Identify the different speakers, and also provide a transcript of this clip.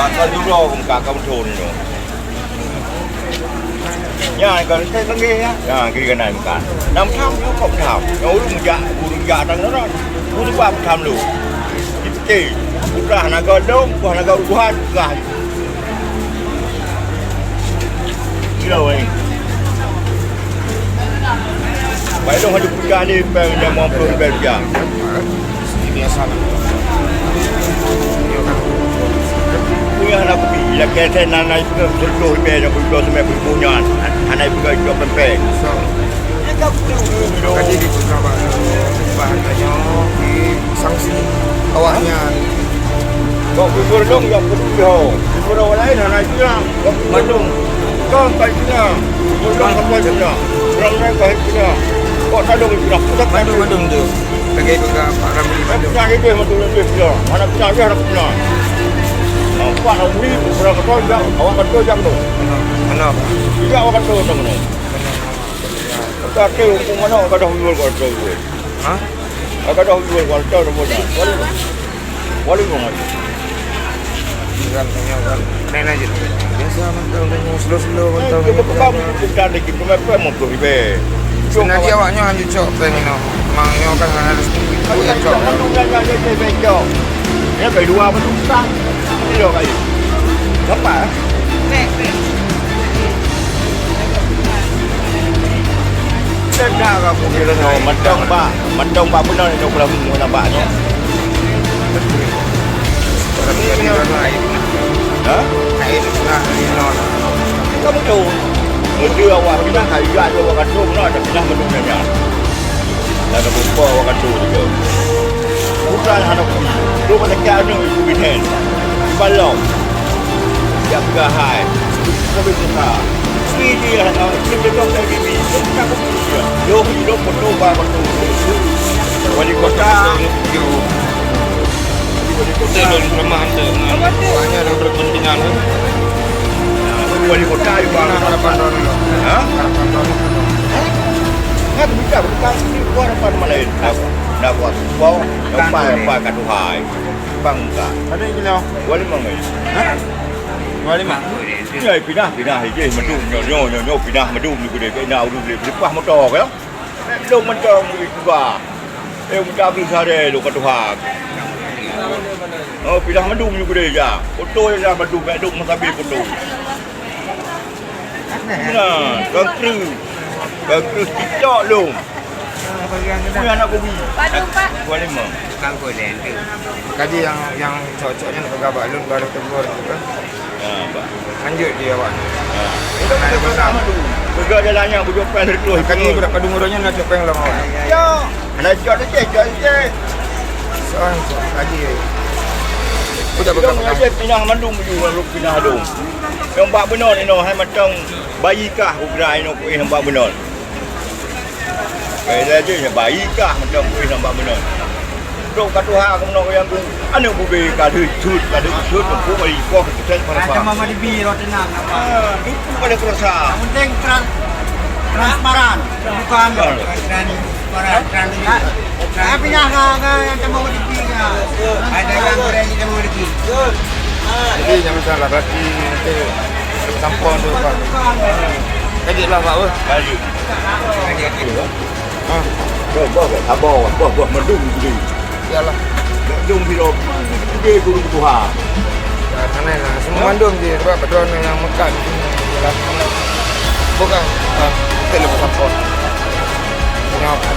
Speaker 1: Kakak dulu kakak betul ni. Ya, kalau saya panggil ya. Ya, kira kena makan. 6 tahun tu kau tahu. Ya, urung jak tang orang. Urung buat tahun lu. Okey. Udah nak godong, buah nak uruhan lah. Gila weh. Baik dong ada punya ni peng dia mampu bekerja.
Speaker 2: Biasa lah.
Speaker 1: Punya anak kopi. Ya kata nanai pun seluruh lebih aku jual sampai punya. Anak pun jual pempek.
Speaker 2: So,
Speaker 1: Ya kau dulu.
Speaker 2: tadi di Surabaya bahannya di sanksi awaknya.
Speaker 1: Kau kubur dong yang perlu dia. Kubur orang lain anak dia. Kau kubur dong. Kau tak dia. Kubur dong sampai dia. Orang lain kau dia. Kau tak dong dia. Putak
Speaker 2: Bandung tu. Lagi juga Pak Ramli Bandung.
Speaker 1: Putak itu yang betul dia. Mana putak dia nak punya. Nampak nak beli berapa kau jam. Awak betul jam tu.
Speaker 2: Mana?
Speaker 1: Tidak awak betul tu mana. Tak tahu hukum mana kau dah jual kau tu.
Speaker 2: Hah?
Speaker 1: Kau dah jual kau tu mana. Wali kau mana.
Speaker 2: Kan tanya kan. Nenek aja. Biasa tanya slow-slow
Speaker 1: Kita pegang kita lagi pemain motor ibe.
Speaker 2: Sebenarnya awaknya hanya cok pengen mangnya kan harus punya cok.
Speaker 1: Ya phải dua mà chúng ta đi được vậy lắm mà trên ra là cũng như là rồi mặt đông ba bên này đâu là bạn nhé đó không đủ người đưa qua cái năng hải dọa cho vào cái nó là cái năng mình đúng nhà là nó cũng qua cái chỗ thì được bukan anak lu pada kanu ibu binen balong yang gahai tapi kita sini lah kita dok lagi ni kita pun dia yo hidup penuh betul wali kota wali kota dan kelemahan dengan banyak yang berkepentingan wali kota juga harapan orang ha nggak bisa bukan harapan lain dapat bau apa kaduhai bangga
Speaker 2: Ada yang bilang
Speaker 1: wali mangai
Speaker 2: wali mak.
Speaker 1: ni pindah je madu nyo pindah madu ni gede ke nau dulu lepas motor ke lu motor ni juga muda beli sare lu kaduhai oh pindah madu ni gede ja foto ya madu madu masabi foto nah kan kru TikTok lu punya anak kopi.
Speaker 3: Padu Pak.
Speaker 1: Boleh mah.
Speaker 2: Kangkung dan tu. Kaji yang cocoknya nak pegang balun baru tegur tu kan.
Speaker 1: Ha, Pak.
Speaker 2: Lanjut dia awak.
Speaker 1: Ha. Itu kita bersama tu. Pegang jalannya bujuk pen dari keluar.
Speaker 2: Kaji budak padu murahnya nak copeng lama awak.
Speaker 1: Ya. Anak jod je, jod je.
Speaker 2: Soal kaji. Budak pegang
Speaker 1: Pegang pindah mandung juga lu pindah dong. Yang bak benar ni no, hai macam bayi kah ukrai no kuih hamba benar. Kaya je bayi kah macam kuih hamba benar. Dok katuha aku nak yang ku anu bube kadu sud aku bagi kau kita para
Speaker 4: Ada mama di biro tenang nama.
Speaker 1: Itu pada kerasa.
Speaker 4: Yang penting transparan, bukan transparan. Tapi nah yang cuma di biro. Ada yang goreng yang mau di.
Speaker 2: Jadi jangan salah berarti nanti sampon tu Pak. Kaji lah Pak.
Speaker 1: Kaji.
Speaker 2: Ha.
Speaker 1: Buah mendung gede.
Speaker 2: Iyalah.
Speaker 1: Mendung biro gede guru tuha.
Speaker 2: Sana lah. Semua mandum je sebab pedron yang Mekah di sini. Iyalah. Bukan. Kita lepas sampon. Kenapa?